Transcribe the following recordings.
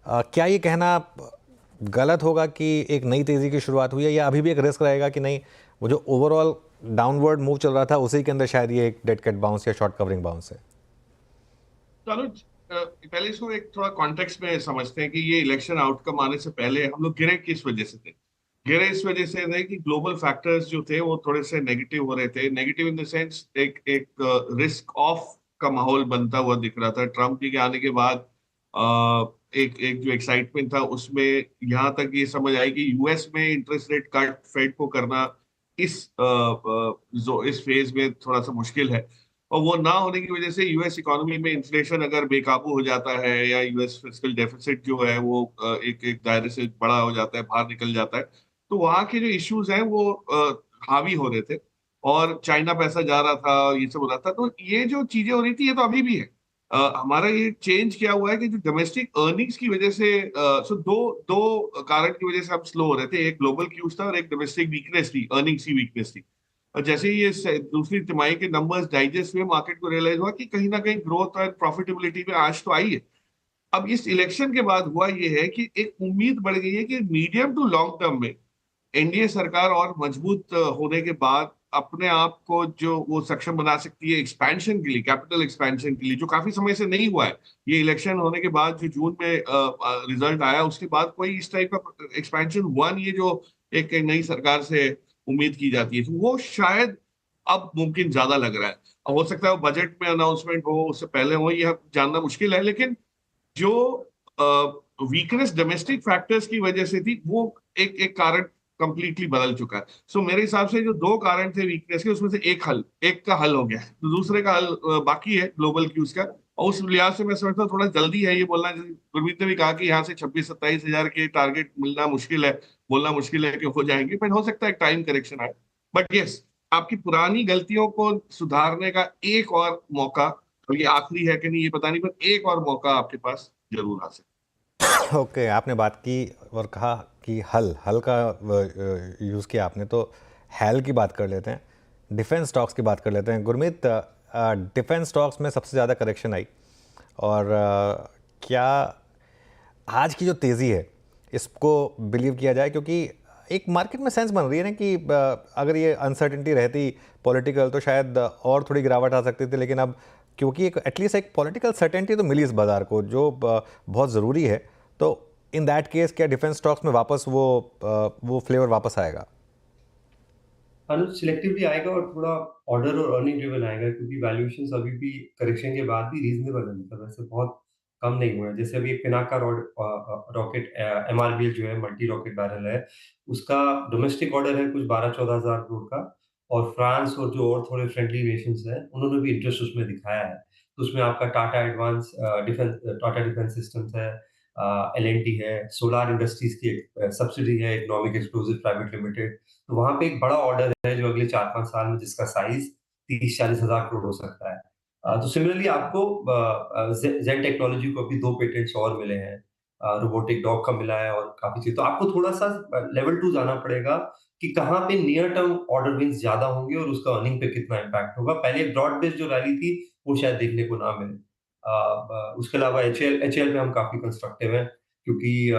क्या ये कहना गलत होगा कि एक नई तेज़ी की शुरुआत हुई है, या अभी भी एक रिस्क रहेगा कि नहीं, वो जो ओवरऑल डाउनवर्ड मूव चल रहा था उसी के अंदर शायद ये एक डेड कैट बाउंस या शॉर्ट कवरिंग बाउंस है? तो अनुज, पहले इसको एक थोड़ा कॉन्टेक्स्ट में समझते हैं कि ये इलेक्शन आउटकम आने से पहले हम लोग गिरे किस वजह से थे। गिरे इस वजह से थे कि ग्लोबल फैक्टर्स जो थे वो थोड़े से नेगेटिव हो रहे थे। नेगेटिव इन द सेंस एक एक रिस्क ऑफ का माहौल बनता हुआ दिख रहा था ट्रम्प जी के आने के बाद। एक एक जो एक्साइटमेंट था उसमें यहाँ तक ये समझ आई कि यूएस में इंटरेस्ट रेट कट फेड को करना इस जो इस फेज में थोड़ा सा मुश्किल है। और वो ना होने की वजह से यूएस इकोनॉमी में इन्फ्लेशन अगर बेकाबू हो जाता है या यूएस फिस्कल डेफिसिट जो है वो एक एक दायरे से बड़ा हो जाता है, बाहर निकल जाता है, तो वहां के जो इश्यूज हैं वो हावी हो रहे थे। और चाइना पैसा जा रहा था, ये सब हो रहा था, तो ये जो चीजें हो रही थी ये तो अभी भी है। हमारा ये चेंज क्या हुआ है कि जो डोमेस्टिक अर्निंग्स की वजह से सो दो दो कारण की वजह से हम स्लो हो रहे थे। एक ग्लोबल क्यूज था और एक डोमेस्टिक वीकनेस थी, अर्निंग्स की वीकनेस थी। और जैसे ही ये दूसरी तिमाही के नंबर्स डाइजेस्ट हुए, मार्केट को रियलाइज हुआ कि कहीं ना कहीं ग्रोथ और प्रॉफिटेबिलिटी में आज तो आई है। अब इस इलेक्शन के बाद हुआ ये है कि एक उम्मीद बढ़ गई है कि मीडियम टू लॉन्ग टर्म में एनडीए सरकार और मजबूत होने के बाद अपने आप को जो वो सक्षम बना सकती है एक्सपेंशन के लिए, कैपिटल एक्सपेंशन के लिए, जो काफी समय से नहीं हुआ है। ये इलेक्शन होने के बाद जो जून में रिजल्ट आया उसके बाद कोई इस टाइप का एक्सपेंशन हुआ नहीं है जो एक नई सरकार से उम्मीद की जाती है। तो वो शायद अब मुमकिन ज्यादा लग रहा है। अब हो सकता है वो बजट में अनाउंसमेंट हो, उससे पहले हो, यह जानना मुश्किल है। लेकिन जो वीकनेस डोमेस्टिक फैक्टर्स की वजह से थी वो एक एक कारण कंप्लीटली बदल चुका है। सो मेरे हिसाब से जो दो कारण थे वीकनेस के, उसमें से एक का हल हो गया है, तो दूसरे का हल बाकी है ग्लोबल क्यूज का। और उस लिहाज से मैं समझता हूँ थोड़ा जल्दी है ये बोलना। जैसे गुरमीत ने भी कहा कि यहाँ से 26-27 हजार के टारगेट मिलना मुश्किल है, बोलना मुश्किल है कि हो जाएंगे, पर हो सकता है टाइम करेक्शन आए। बट यस, आपकी पुरानी गलतियों को सुधारने का एक और मौका, और ये आखिरी है कि नहीं ये पता नहीं, पर एक और मौका आपके पास जरूर आ सकता ओके, आपने बात की और कहा कि हल हल का यूज़ किया आपने, तो हेल की बात कर लेते हैं, डिफेंस स्टॉक्स की बात कर लेते हैं। गुरमीत, डिफेंस स्टॉक्स में सबसे ज़्यादा करेक्शन आई, और क्या आज की जो तेज़ी है इसको बिलीव किया जाए? क्योंकि एक मार्केट में सेंस बन रही है ना कि अगर ये अनसर्टिनिटी रहती पॉलिटिकल तो शायद और थोड़ी गिरावट आ सकती थी, लेकिन अब क्योंकि एक एटलीस्ट एक पॉलिटिकल सर्टेनिटी तो मिली इस बाज़ार को, जो बहुत ज़रूरी है। तो इन दैट केस क्या डिफेंस स्टॉक्स में वापस वो फ्लेवर वापस आएगा? अनुज, सिलेक्टिवली आएगा और थोड़ा ऑर्डर और अर्निंग ड्रिवन आएगा, क्योंकि वैल्यूएशंस अभी भी करेक्शन के बाद भी रीजनेबल है, मतलब ऐसे बहुत कम नहीं हुए हैं। जैसे अभी एक पिनाका रॉकेट एमआरबीएल जो है, मल्टी रॉकेट बैरल है, उसका डोमेस्टिक ऑर्डर है कुछ 12-14 हजार करोड़ का। और फ्रांस और जो और थोड़े फ्रेंडली नेशंस हैं उन्होंने भी इंटरेस्ट उसमें दिखाया है। तो उसमें आपका टाटा डिफेंस सिस्टम्स है, एल&टी है, सोलार इंडस्ट्रीज की एक सब्सिडी है, इकोनॉमिक एक्सप्लोसिव प्राइवेट लिमिटेड। तो वहां पे एक बड़ा ऑर्डर है जो अगले 4-5 साल में, जिसका साइज 30-40 हजार करोड़ हो सकता है। तो सिमिलरली आपको जेन टेक्नोलॉजी को अभी 2 पेटेंट्स और मिले हैं, रोबोटिक डॉग का मिला है और काफी चीज। तो आपको थोड़ा सा लेवल 2 जाना पड़ेगा कि कहाँ पे नियर टर्म ऑर्डर विन्स ज्यादा होंगे और उसका अर्निंग पे कितना इम्पैक्ट होगा। पहले ब्रॉड बेस्ड जो रैली थी वो शायद देखने को ना मिले। उसके अलावा एचएल पे हम काफी कंस्ट्रक्टिव हैं, क्योंकि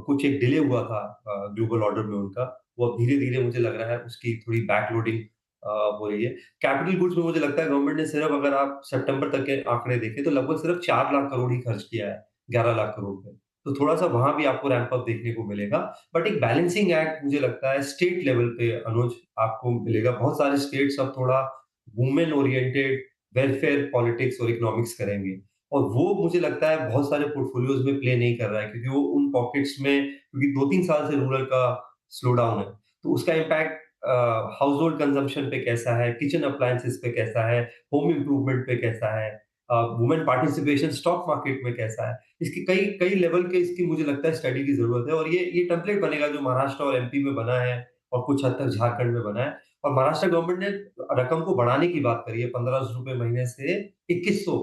कुछ एक डिले हुआ था ग्लोबल ऑर्डर में उनका। वो अब धीरे-धीरे मुझे लग रहा है उसकी थोड़ी बैकलोडिंग हो रही है। कैपिटल गुड्स में मुझे लगता है गवर्नमेंट ने सिर्फ, अगर आप सितंबर तक के आंकड़े देखें, तो लगभग सिर्फ 4 लाख करोड़ ही खर्च किया है 11 लाख करोड़ पे। तो थोड़ा-सा वहाँ भी आपको रैंप अप देखने को मिलेगा। बट एक बैलेंसिंग एक्ट मुझे लगता है स्टेट लेवल पे अनुज आपको मिलेगा। बहुत सारे स्टेट्स अब थोड़ा वुमेन ओरिएंटेड वेलफेयर पॉलिटिक्स और इकोनॉमिक्स करेंगे। और वो मुझे लगता है बहुत सारे पोर्टफोलियोज में प्ले नहीं कर रहा है, क्योंकि वो उन पॉकेट्स में, क्योंकि 2-3 साल से रूरल का स्लो डाउन है, तो उसका इम्पैक्ट हाउस होल्ड कंजम्पशन पे कैसा है, किचन अप्लायंसेस पे कैसा है, होम इम्प्रूवमेंट पे कैसा है, वुमेन पार्टिसिपेशन स्टॉक मार्केट में कैसा है, इसकी कई कई लेवल के इसकी मुझे लगता है स्टडी की जरूरत है। और ये टेम्पलेट बनेगा जो महाराष्ट्र और एमपी में बना है और कुछ हद तक झारखंड में बना है। और महाराष्ट्र गवर्नमेंट ने रकम को बढ़ाने की बात करी है, 1500 रुपए महीने से 2100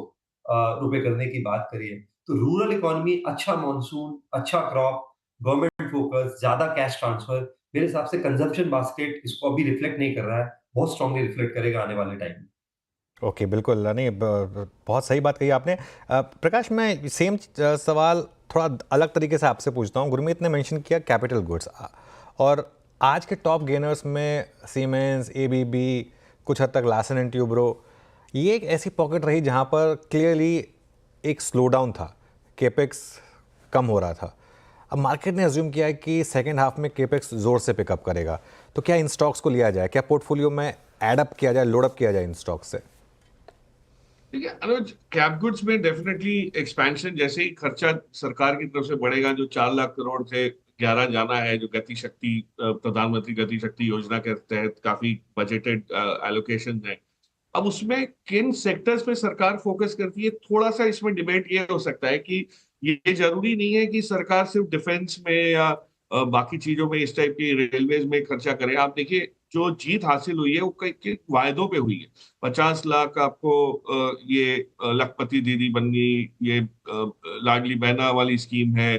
रुपए करने की बात करी है। तो रूरल इकोनॉमी, अच्छा मॉनसून, अच्छा क्रॉप, गवर्नमेंट फोकस, ज्यादा कैश ट्रांसफर, मेरे हिसाब से कंजम्पशन बास्केट इसको अभी रिफ्लेक्ट नहीं कर रहा है, बहुत स्ट्रांगली रिफ्लेक्ट करेगा आने वाले टाइम में। ओके, बिल्कुल नहीं, बहुत सही बात कही आपने। प्रकाश, मैं सेम सवाल थोड़ा अलग तरीके से आपसे पूछता हूँ। गुरमीत ने मेंशन किया कैपिटल गुड्स, और आज के टॉप गेनर्स में सीमेंस, एबीबी, कुछ हद तक लार्सन एंड ट्यूब्रो, ये एक ऐसी पॉकेट रही जहाँ पर क्लियरली एक स्लो डाउन था, केपेक्स कम हो रहा था। अब मार्केट ने अज्यूम किया है कि सेकेंड हाफ में केपेक्स जोर से पिकअप करेगा, तो क्या इन स्टॉक्स को लिया जाए, क्या पोर्टफोलियो में एडअप किया जाए, लोडअप किया जाए इन स्टॉक्स से? ठीक है अनुज, कैप गुड्स में डेफिनेटली एक्सपेंशन, जैसे ही खर्चा सरकार की तरफ से बढ़ेगा, जो 4 लाख करोड़ से 11 जाना है, जो गति शक्ति प्रधानमंत्री गति शक्ति योजना के तहत काफी बजटेड एलोकेशन है। अब उसमें किन सेक्टर्स पे सरकार फोकस करती है, थोड़ा सा इसमें डिबेट ये हो सकता है कि ये जरूरी नहीं है कि सरकार सिर्फ डिफेंस में या बाकी चीजों में, इस टाइप की रेलवेज में खर्चा करे। आप देखिए, जो जीत हासिल हुई है वो कई वायदों पे हुई है। 50 लाख आपको ये लखपति दीदी बन गई, ये लाडली बहना वाली स्कीम है,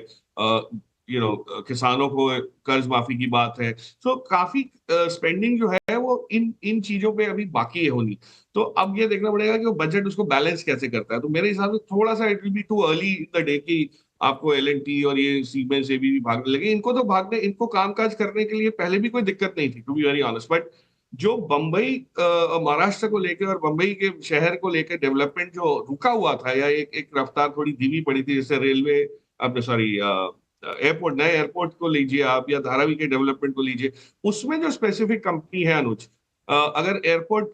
किसानों को कर्ज माफी की बात है। सो काफी स्पेंडिंग जो है वो इन इन चीजों पे अभी बाकी है होनी। तो अब ये देखना पड़ेगा कि वो बजट उसको बैलेंस कैसे करता है। तो मेरे हिसाब से थोड़ा सा it will be too early in the day कि आपको एल&टी और ये सीमेंस से भी भागने लगे। इनको तो भागने, इनको कामकाज करने के लिए पहले भी कोई दिक्कत नहीं थी, to be very honest. But जो बंबई महाराष्ट्र को लेकर और बंबई के शहर को लेकर डेवलपमेंट जो रुका हुआ था, या एक एक रफ्तार थोड़ी धीमी पड़ी थी, जैसे रेलवे, अपने सॉरी एयरपोर्ट, नए एयरपोर्ट को लीजिए आप, या धारावी के डेवलपमेंट को लीजिए, उसमें जो स्पेसिफिक कंपनी है अनुज, अगर एयरपोर्ट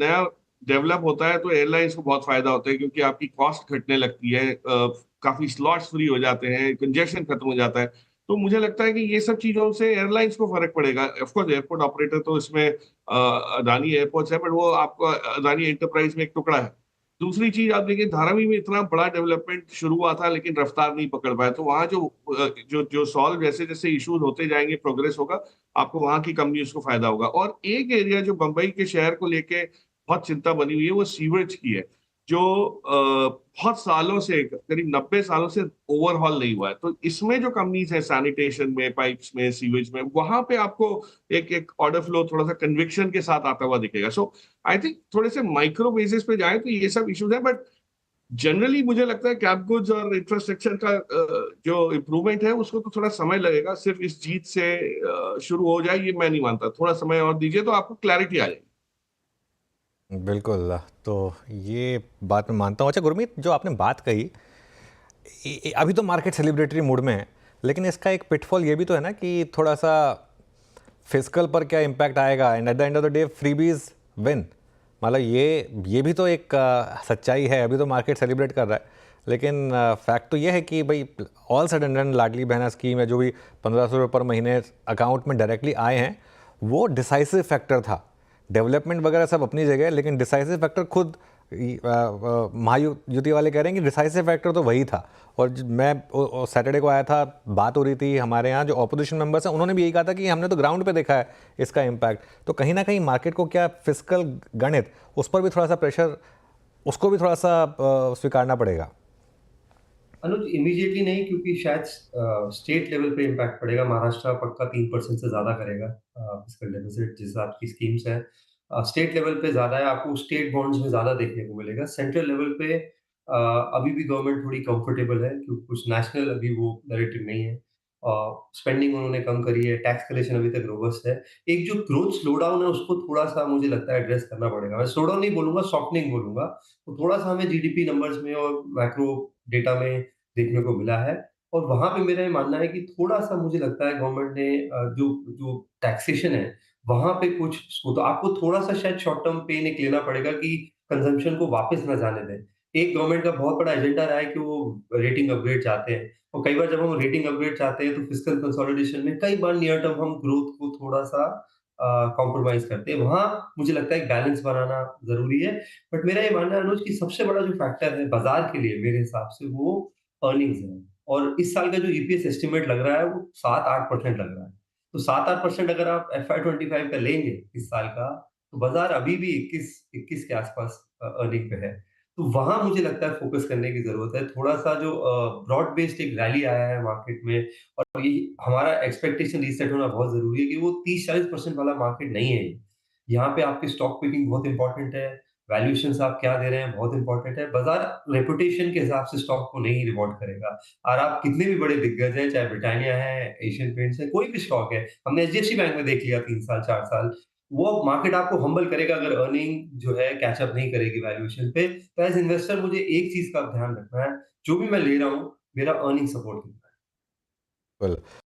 नया डेवलप होता है तो एयरलाइंस को बहुत फायदा होता है, क्योंकि आपकी कॉस्ट घटने लगती है, काफी स्लॉट्स फ्री हो जाते हैं, कंजेशन खत्म हो जाता है। तो मुझे लगता है कि ये सब चीजों से एयरलाइंस को फर्क पड़ेगा। ऑफकोर्स एयरपोर्ट ऑपरेटर तो इसमें अदानी एयरपोर्ट्स है, बट वो आपका अदानी एंटरप्राइज में एक टुकड़ा है। दूसरी चीज आप देखिए, धारावी में इतना बड़ा डेवलपमेंट शुरू हुआ था, लेकिन रफ्तार नहीं पकड़ पाया। तो वहां जो सॉल्व जैसे जैसे इश्यूज होते जाएंगे, प्रोग्रेस होगा, आपको वहां की कंपनीज को फायदा होगा। और एक एरिया जो बंबई के शहर को लेके बहुत चिंता बनी हुई है, वो सीवरेज की है, जो बहुत सालों से, करीब 90 सालों से ओवरहॉल नहीं हुआ है। तो इसमें जो कंपनीज है सैनिटेशन में, पाइप्स में, सीवेज में, वहां पे आपको एक एक ऑर्डर फ्लो थोड़ा सा कन्विक्शन के साथ आता हुआ दिखेगा। सो आई थिंक थोड़े से माइक्रो बेसिस पे जाए तो ये सब इश्यूज है। बट जनरली मुझे लगता है कैप गुड्स और इंफ्रास्ट्रक्चर का जो इम्प्रूवमेंट है उसको तो थोड़ा समय लगेगा। सिर्फ इस जीत से शुरू हो जाए ये मैं नहीं मानता। थोड़ा समय और दीजिए तो आपको क्लैरिटी आ जाएगी। बिल्कुल, तो ये बात मैं मानता हूँ। अच्छा गुरमीत, जो आपने बात कही, अभी तो मार्केट सेलिब्रेटरी मूड में है, लेकिन इसका एक पिटफॉल ये भी तो है ना कि थोड़ा सा फिजिकल पर क्या इम्पैक्ट आएगा, and at the end of the day freebies win. मतलब ये भी तो एक सच्चाई है। अभी तो मार्केट सेलिब्रेट कर रहा है, लेकिन फैक्ट तो ये है कि भाई all sudden done Ladli Behna scheme है, जो भी 1500 रुपये पर महीने अकाउंट में डायरेक्टली आए हैं, वो डिसाइसिव फैक्टर था। डेवलपमेंट वगैरह सब अपनी जगह है, लेकिन डिसाइसिव फैक्टर खुद महायुति वाले कह रहे हैं कि डिसाइसिव फैक्टर तो वही था। और मैं सैटरडे को आया था, बात हो रही थी, हमारे यहाँ जो ऑपोजिशन मेंबर्स हैं उन्होंने भी यही कहा था कि हमने तो ग्राउंड पे देखा है इसका इम्पैक्ट। तो कहीं ना कहीं मार्केट को क्या फिजिकल गणित, उस पर भी थोड़ा सा प्रेशर, उसको भी थोड़ा सा स्वीकारना पड़ेगा। अनुज, इमीडिएटली नहीं, क्योंकि शायद स्टेट लेवल पे इम्पैक्ट पड़ेगा। महाराष्ट्र पक्का 3% से ज़्यादा करेगा फिस्कल डेफिसिट, जिस हिसाब की स्कीम्स है। स्टेट लेवल पे ज़्यादा है, आपको स्टेट बॉन्ड्स में ज़्यादा देखने को मिलेगा। सेंट्रल लेवल पे अभी भी गवर्नमेंट थोड़ी कंफर्टेबल है, क्योंकि कुछ नेशनल अभी वो नैरेटिव नहीं है। स्पेंडिंग उन्होंने कम करी है, टैक्स कलेक्शन अभी तक रोबस्ट है। एक जो ग्रोथ स्लोडाउन है उसको थोड़ा-सा मुझे लगता है एड्रेस करना पड़ेगा। मैं स्लोडाउन नहीं बोलूँगा, सॉफ्टनिंग बोलूँगा। तो थोड़ा-सा हमें जीडीपी नंबर्स में और मैक्रो डेटा में देखने को मिला है। और वहाँ पे मेरा ये मानना है कि थोड़ा-सा मुझे लगता है गवर्नमेंट ने जो जो टैक्सेशन है, वहाँ पे कुछ उसको तो आपको थोड़ा-सा शायद शॉर्ट टर्म पेन एक लेना पड़ेगा कि कंजम्पशन को वापस ना जाने दें। एक गवर्नमेंट का बहुत बड़ा एजेंडा रहा है कि वो रेटिंग अपग्रेड चाहते हैं, और कई बार जब हम रेटिंग अपग्रेड चाहते हैं तो फिस्कल कंसोलिडेशन में कई बार नियर टर्म हम ग्रोथ को थोड़ा-सा कॉम्प्रोमाइज़ करते हैं। वहाँ मुझे लगता है एक बैलेंस बनाना ज़रूरी है। बट मेरा ये मानना है अनुज कि सबसे बड़ा जो फैक्टर है बाज़ार के लिए मेरे हिसाब से वो अर्निंग्स है। और इस साल का जो ईपीएस एस्टिमेट लग रहा है वो 7-8% लग रहा है। तो 7-8% अगर आप एफवाई 25 का लेंगे इस साल का, तो बाज़ार अभी भी 21 के आसपास अर्निंग पे है। तो वहाँ मुझे लगता है फ़ोकस करने की ज़रूरत है। थोड़ा-सा जो ब्रॉड बेस्ड एक रैली आया है मार्केट में, और ये हमारा एक्सपेक्टेशन रीसेट होना बहुत ज़रूरी है कि वो 30-40% वाला मार्केट नहीं है ये। यहाँ पे आपकी स्टॉक पिकिंग बहुत इम्पोर्टेंट है, वैल्यूएशंस आप क्या दे रहे हैं बहुत इंपॉर्टेंट है। बाज़ार रेपुटेशन के हिसाब से स्टॉक को नहीं रिवॉर्ड करेगा और आप कितने भी बड़े दिग्गज हैं, चाहे ब्रिटानिया है, एशियन पेंट्स है, कोई भी स्टॉक है। हमने एचडीएफसी बैंक में देख लिया 3 साल, 4 साल, वो मार्केट आपको हम्बल करेगा अगर अर्निंग जो है कैच अप नहीं करेगी वैल्यूएशन पे। तो एज़ इन्वेस्टर मुझे एक चीज़ का ध्यान रखना है, जो भी मैं ले रहा हूँ, मेरा अर्निंग सपोर्ट करना है। बिल्कुल।